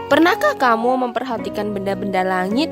Pernahkah kamu memperhatikan benda-benda langit?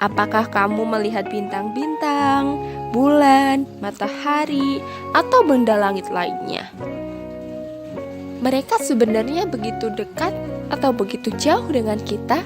Apakah kamu melihat bintang-bintang, bulan, matahari, atau benda langit lainnya? Mereka sebenarnya begitu dekat atau begitu jauh dengan kita?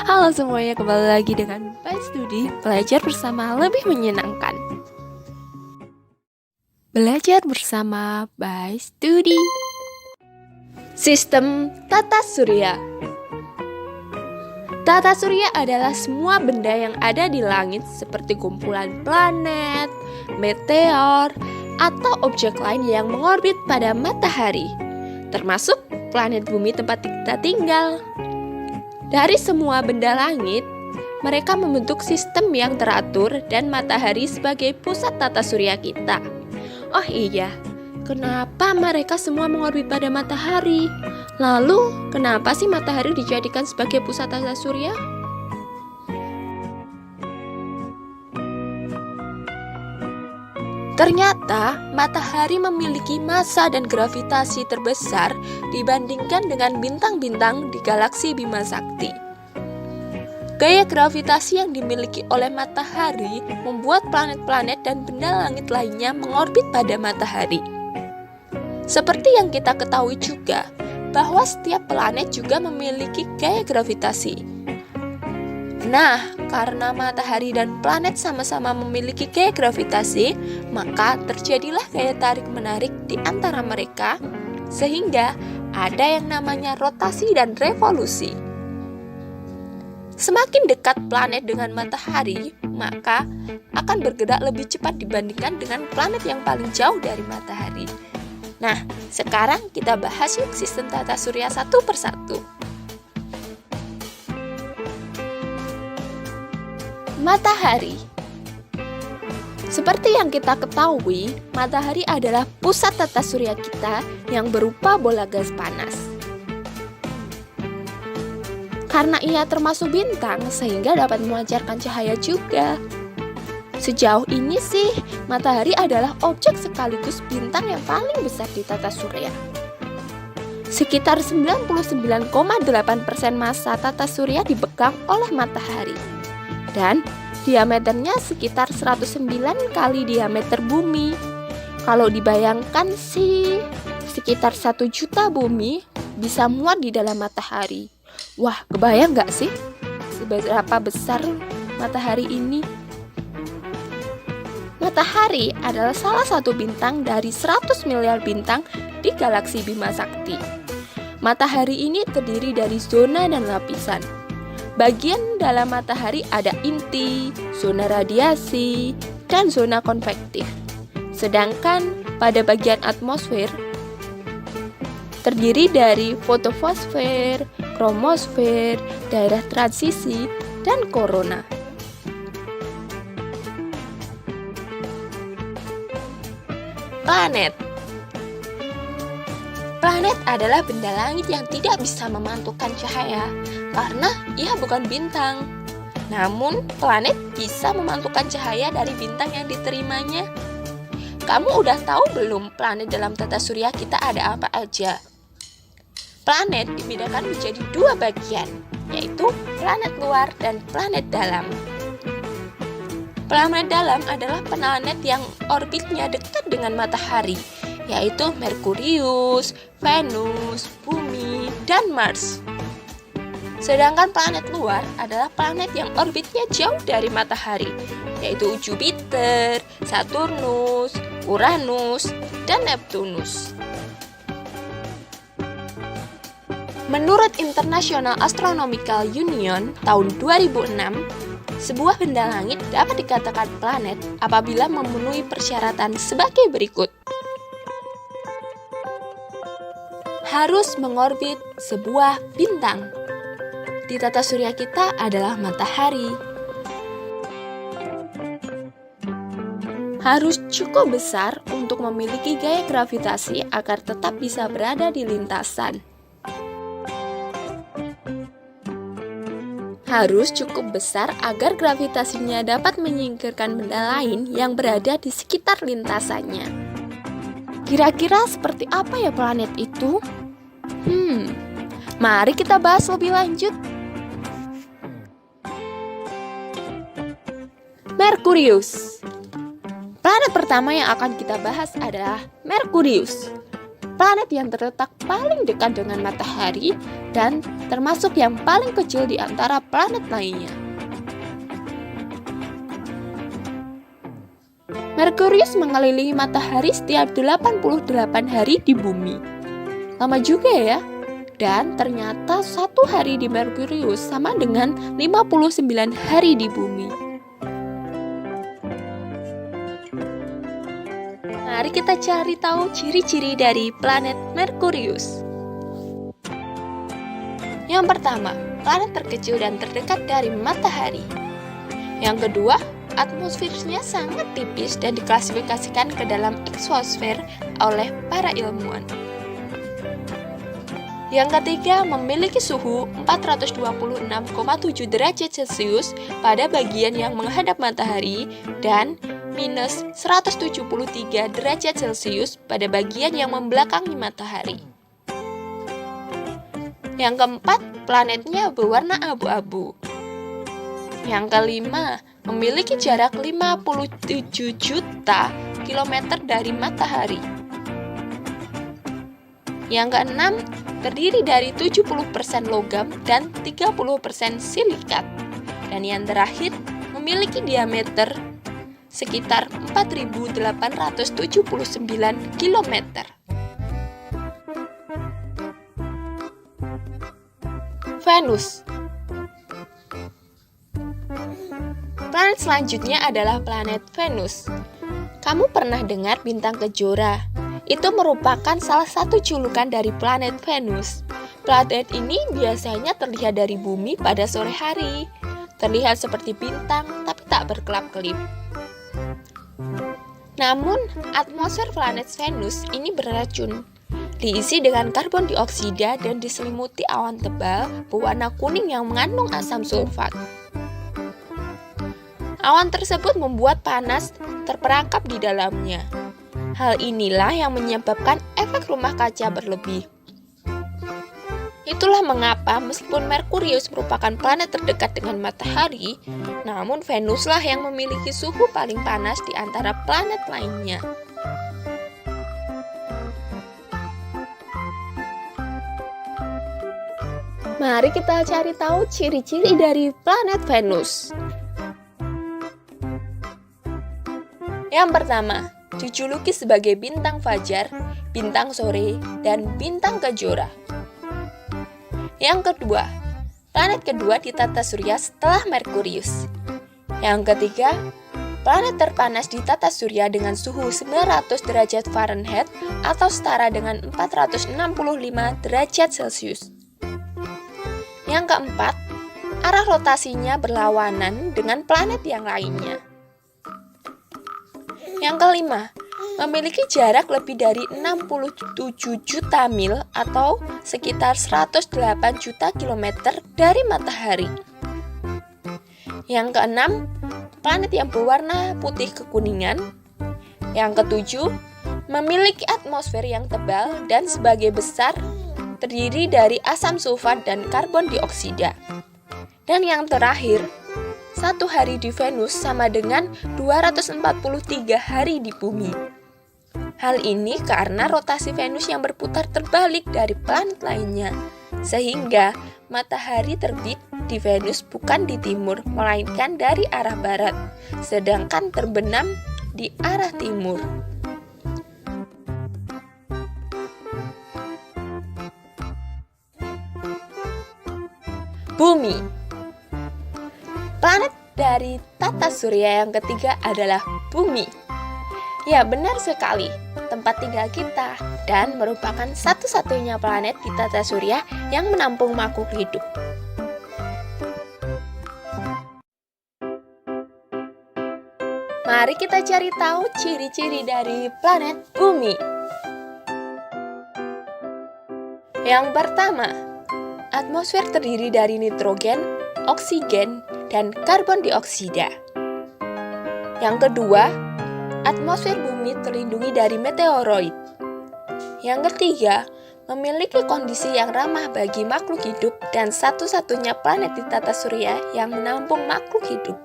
Halo semuanya, kembali lagi dengan By Studi, belajar bersama lebih menyenangkan. Belajar bersama By Studi. Sistem tata surya. Tata surya adalah semua benda yang ada di langit seperti kumpulan planet, meteor, atau objek lain yang mengorbit pada matahari, termasuk planet bumi tempat kita tinggal. Dari semua benda langit, mereka membentuk sistem yang teratur dan matahari sebagai pusat tata surya kita. Oh iya, kenapa mereka semua mengorbit pada matahari? Lalu, kenapa sih matahari dijadikan sebagai pusat tata surya? Ternyata, matahari memiliki massa dan gravitasi terbesar dibandingkan dengan bintang-bintang di galaksi Bima Sakti. Gaya gravitasi yang dimiliki oleh matahari membuat planet-planet dan benda langit lainnya mengorbit pada matahari. Seperti yang kita ketahui juga, bahwa setiap planet juga memiliki gaya gravitasi. Nah, karena matahari dan planet sama-sama memiliki gaya gravitasi, maka terjadilah gaya tarik-menarik di antara mereka, sehingga ada yang namanya rotasi dan revolusi. Semakin dekat planet dengan matahari, maka akan bergerak lebih cepat dibandingkan dengan planet yang paling jauh dari matahari. Nah, sekarang kita bahas yuk sistem tata surya satu persatu. Matahari. Seperti yang kita ketahui, matahari adalah pusat tata surya kita yang berupa bola gas panas. Karena ia termasuk bintang, sehingga dapat memancarkan cahaya juga. Sejauh ini sih, matahari adalah objek sekaligus bintang yang paling besar di tata surya. Sekitar 99,8% massa tata surya dipegang oleh matahari. Dan diameternya sekitar 109 kali diameter bumi. Kalau dibayangkan sih, sekitar 1 juta bumi bisa muat di dalam matahari. Wah, kebayang nggak sih seberapa besar matahari ini? Matahari adalah salah satu bintang dari 100 miliar bintang di galaksi Bima Sakti. Matahari ini terdiri dari zona dan lapisan. Bagian dalam matahari ada inti, zona radiasi, dan zona konvektif. Sedangkan pada bagian atmosfer terdiri dari fotosfer, kromosfer, daerah transisi, dan korona. Planet. Planet adalah benda langit yang tidak bisa memantulkan cahaya karena ia bukan bintang. Namun, planet bisa memantulkan cahaya dari bintang yang diterimanya. Kamu udah tahu belum planet dalam tata surya kita ada apa aja? Planet dibedakan menjadi 2 bagian, yaitu planet luar dan planet dalam. Planet dalam adalah planet yang orbitnya dekat dengan matahari, yaitu Merkurius, Venus, Bumi, dan Mars. Sedangkan planet luar adalah planet yang orbitnya jauh dari matahari, yaitu Jupiter, Saturnus, Uranus, dan Neptunus. Menurut International Astronomical Union tahun 2006, sebuah benda langit dapat dikatakan planet apabila memenuhi persyaratan sebagai berikut. Harus mengorbit sebuah bintang. Di tata surya kita adalah matahari. Harus cukup besar untuk memiliki gaya gravitasi agar tetap bisa berada di lintasan. Harus cukup besar agar gravitasinya dapat menyingkirkan benda lain yang berada di sekitar lintasannya. Kira-kira seperti apa ya planet itu? Mari kita bahas lebih lanjut. Merkurius. Planet pertama yang akan kita bahas adalah Merkurius. Planet yang terletak paling dekat dengan matahari dan termasuk yang paling kecil di antara planet lainnya. Merkurius mengelilingi matahari setiap 88 hari di bumi. Lama juga ya. Dan ternyata satu hari di Merkurius sama dengan 59 hari di bumi. Mari kita cari tahu ciri-ciri dari planet Merkurius. Yang pertama, planet terkecil dan terdekat dari matahari. Yang kedua, atmosfernya sangat tipis dan diklasifikasikan ke dalam exosfer oleh para ilmuwan. Yang ketiga, memiliki suhu 426,7 derajat Celcius pada bagian yang menghadap matahari dan minus 173 derajat Celcius pada bagian yang membelakangi matahari. Yang keempat, planetnya berwarna abu-abu. Yang kelima, memiliki jarak 57 juta kilometer dari matahari. Yang keenam, terdiri dari 70% logam dan 30% silikat. Dan yang terakhir, memiliki diameter sekitar 4.879 km. Venus. Planet selanjutnya adalah planet Venus. Kamu pernah dengar bintang kejora? Itu merupakan salah satu julukan dari planet Venus. Planet ini biasanya terlihat dari bumi pada sore hari. Terlihat seperti bintang, tapi tak berkelap-kelip. Namun, atmosfer planet Venus ini beracun. Diisi dengan karbon dioksida dan diselimuti awan tebal berwarna kuning yang mengandung asam sulfat. Awan tersebut membuat panas terperangkap di dalamnya. Hal inilah yang menyebabkan efek rumah kaca berlebih. Itulah mengapa meskipun Merkurius merupakan planet terdekat dengan matahari, namun Venuslah yang memiliki suhu paling panas di antara planet lainnya. Mari kita cari tahu ciri-ciri dari planet Venus. Yang pertama, dijuluki sebagai bintang fajar, bintang sore, dan bintang kejora. Yang kedua, planet kedua di tata surya setelah Merkurius. Yang ketiga, planet terpanas di tata surya dengan suhu 900 derajat Fahrenheit atau setara dengan 465 derajat Celcius. Yang keempat, arah rotasinya berlawanan dengan planet yang lainnya. Yang kelima, memiliki jarak lebih dari 67 juta mil atau sekitar 108 juta kilometer dari matahari. Yang keenam, planet yang berwarna putih kekuningan. Yang ketujuh, memiliki atmosfer yang tebal dan sebagai besar terdiri dari asam sulfat dan karbon dioksida. Dan yang terakhir, satu hari di Venus sama dengan 243 hari di bumi. Hal ini karena rotasi Venus yang berputar terbalik dari planet lainnya, sehingga matahari terbit di Venus bukan di timur, melainkan dari arah barat, sedangkan terbenam di arah timur. Bumi. Planet dari tata surya yang ketiga adalah Bumi. Ya, benar sekali, tempat tinggal kita dan merupakan satu-satunya planet di tata surya yang menampung makhluk hidup. Mari kita cari tahu ciri-ciri dari planet Bumi. Yang pertama, atmosfer terdiri dari nitrogen, oksigen, dan karbon dioksida. Yang kedua, atmosfer bumi terlindungi dari meteoroid. Yang ketiga, memiliki kondisi yang ramah bagi makhluk hidup dan satu-satunya planet di tata surya yang menampung makhluk hidup.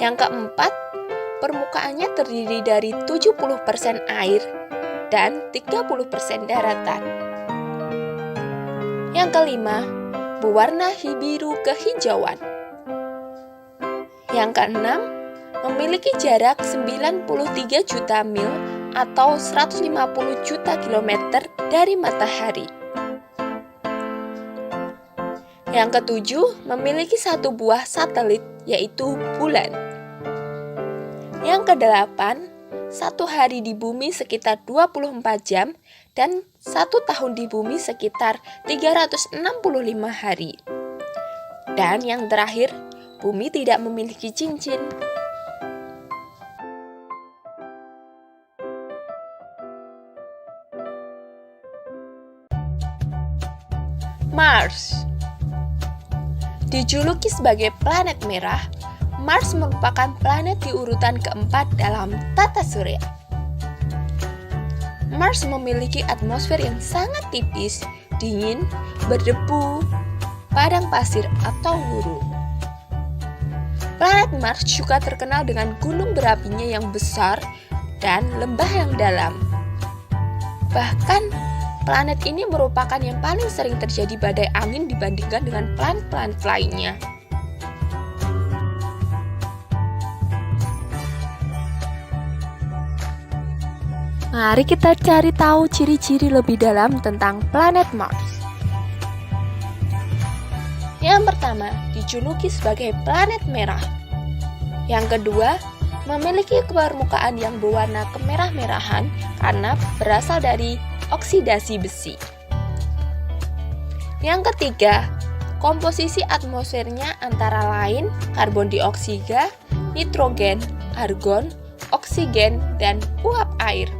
Yang keempat, permukaannya terdiri dari 70% air dan 30% daratan. Yang kelima, berwarna biru kehijauan. Yang keenam, memiliki jarak 93 juta mil atau 150 juta kilometer dari matahari. Yang ketujuh, memiliki satu buah satelit, yaitu bulan. Yang kedelapan, satu hari di bumi sekitar 24 jam dan satu tahun di bumi sekitar 365 hari. Dan yang terakhir, bumi tidak memiliki cincin. Mars dijuluki sebagai planet merah. Mars merupakan planet di urutan keempat dalam tata surya. Mars memiliki atmosfer yang sangat tipis, dingin, berdebu, padang pasir atau gurun. Planet Mars juga terkenal dengan gunung berapinya yang besar dan lembah yang dalam. Bahkan, planet ini merupakan yang paling sering terjadi badai angin dibandingkan dengan planet-planet lainnya. Mari kita cari tahu ciri-ciri lebih dalam tentang planet Mars. Yang pertama, dijuluki sebagai planet merah. Yang kedua, memiliki permukaan yang berwarna kemerah-merahan karena berasal dari oksidasi besi. Yang ketiga, komposisi atmosfernya antara lain karbon dioksida, nitrogen, argon, oksigen, dan uap air.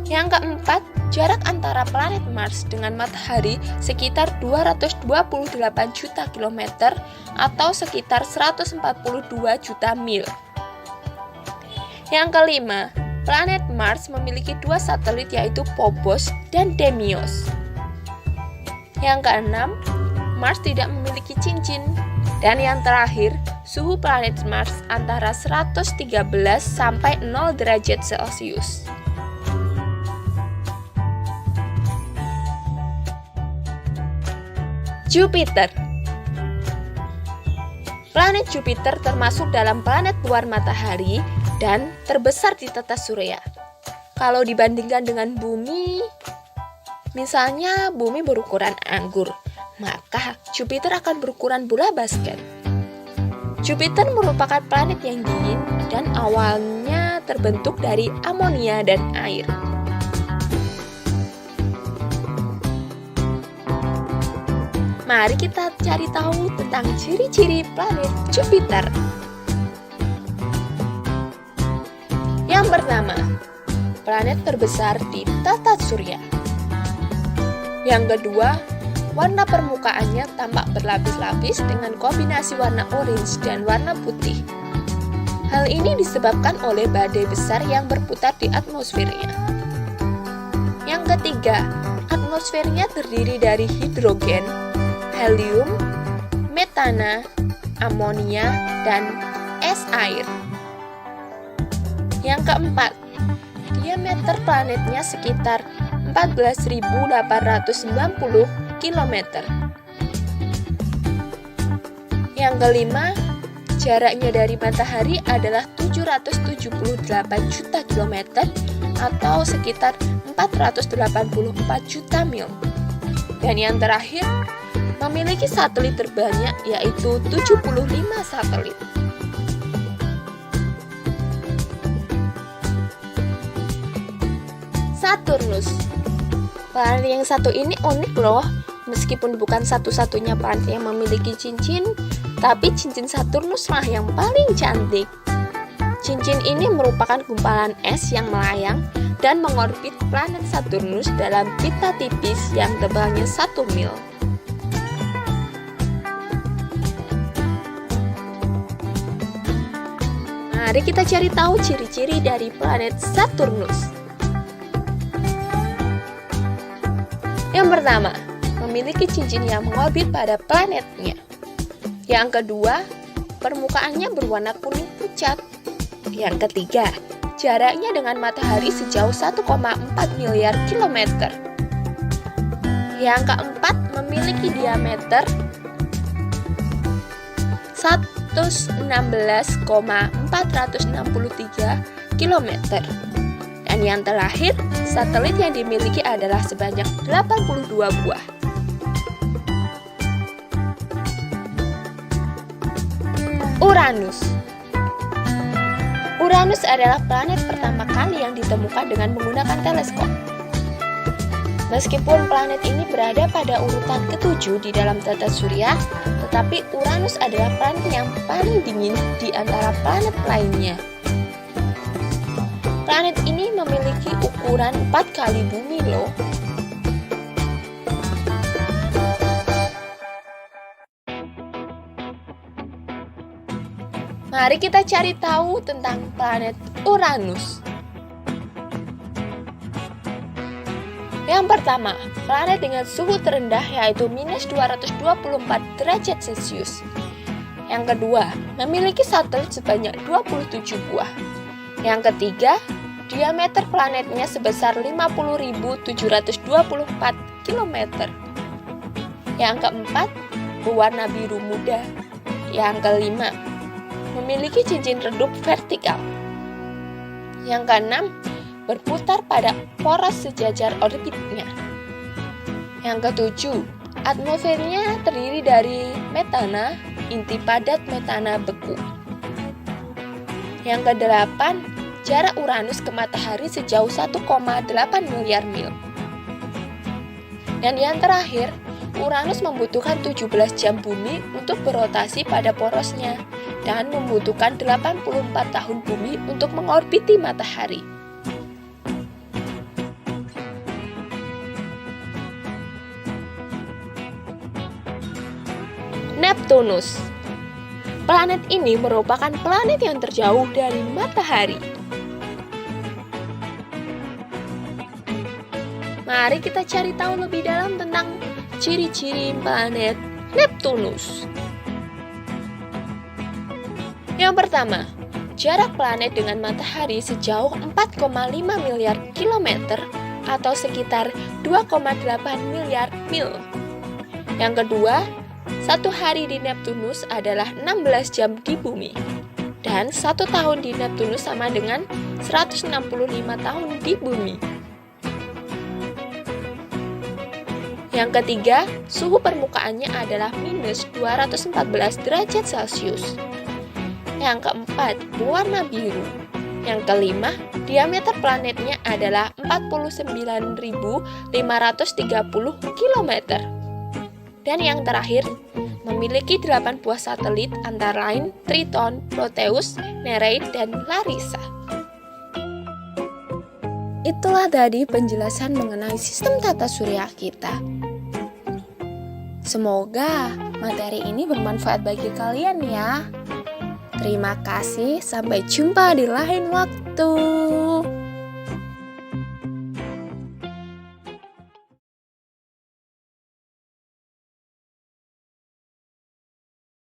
Yang keempat, jarak antara planet Mars dengan matahari sekitar 228 juta kilometer atau sekitar 142 juta mil. Yang kelima, planet Mars memiliki dua satelit yaitu Phobos dan Deimos. Yang keenam, Mars tidak memiliki cincin. Dan yang terakhir, suhu planet Mars antara 113 sampai 0 derajat Celcius. Jupiter. Planet Jupiter termasuk dalam planet luar matahari dan terbesar di tata surya. Kalau dibandingkan dengan bumi, misalnya bumi berukuran anggur, maka Jupiter akan berukuran bola basket. Jupiter merupakan planet yang dingin dan awalnya terbentuk dari amonia dan air. Mari kita cari tahu tentang ciri-ciri planet Jupiter. Yang pertama, planet terbesar di tata surya. Yang kedua, warna permukaannya tampak berlapis-lapis dengan kombinasi warna orange dan warna putih. Hal ini disebabkan oleh badai besar yang berputar di atmosfernya. Yang ketiga, atmosfernya terdiri dari hidrogen, helium, metana, amonia, dan es air. Yang keempat, diameter planetnya sekitar 14.890 km. Yang kelima, jaraknya dari matahari adalah 778 juta kilometer atau sekitar 484 juta mil. Dan yang terakhir, memiliki satelit terbanyak yaitu 75 satelit. Saturnus. Planet yang satu ini unik loh. Meskipun bukan satu-satunya planet yang memiliki cincin, tapi cincin Saturnus lah yang paling cantik. Cincin ini merupakan gumpalan es yang melayang dan mengorbit planet Saturnus dalam pita tipis yang tebalnya 1 mil. Mari kita cari tahu ciri-ciri dari planet Saturnus. Yang pertama, memiliki cincin yang mengorbit pada planetnya. Yang kedua, permukaannya berwarna kuning pucat. Yang ketiga, jaraknya dengan matahari sejauh 1,4 miliar kilometer. Yang keempat, memiliki diameter 116,463 km. Dan yang terakhir, satelit yang dimiliki adalah sebanyak 82 buah. Uranus. Uranus adalah planet pertama kali yang ditemukan dengan menggunakan teleskop. Meskipun planet ini berada pada urutan ke-7 di dalam tata surya, tetapi Uranus adalah planet yang paling dingin di antara planet lainnya. Planet ini memiliki ukuran 4 kali bumi loh. Mari kita cari tahu tentang planet Uranus. Yang pertama, planet dengan suhu terendah yaitu minus 224 derajat Celcius. Yang kedua, memiliki satelit sebanyak 27 buah. Yang ketiga, diameter planetnya sebesar 50.724 km. Yang keempat, berwarna biru muda. Yang kelima, memiliki cincin redup vertikal. Yang keenam, berputar pada poros sejajar orbitnya. Yang ketujuh, atmosfernya terdiri dari metana, inti padat metana beku. Yang kedelapan, jarak Uranus ke matahari sejauh 1,8 miliar mil. Dan yang terakhir, Uranus membutuhkan 17 jam bumi untuk berotasi pada porosnya dan membutuhkan 84 tahun bumi untuk mengorbiti matahari. Neptunus. Planet ini merupakan planet yang terjauh dari matahari. Mari kita cari tahu lebih dalam tentang ciri-ciri planet Neptunus. Yang pertama, jarak planet dengan matahari sejauh 4,5 miliar kilometer atau sekitar 2,8 miliar mil. Yang kedua, satu hari di Neptunus adalah 16 jam di bumi. Dan 1 tahun di Neptunus sama dengan 165 tahun di bumi. Yang ketiga, suhu permukaannya adalah minus 214 derajat Celcius. Yang keempat, berwarna biru. Yang kelima, diameter planetnya adalah 49.530 km. Dan yang terakhir, memiliki 8 buah satelit antara lain Triton, Proteus, Nereid, dan Larissa. Itulah tadi penjelasan mengenai sistem tata surya kita. Semoga materi ini bermanfaat bagi kalian ya. Terima kasih, sampai jumpa di lain waktu.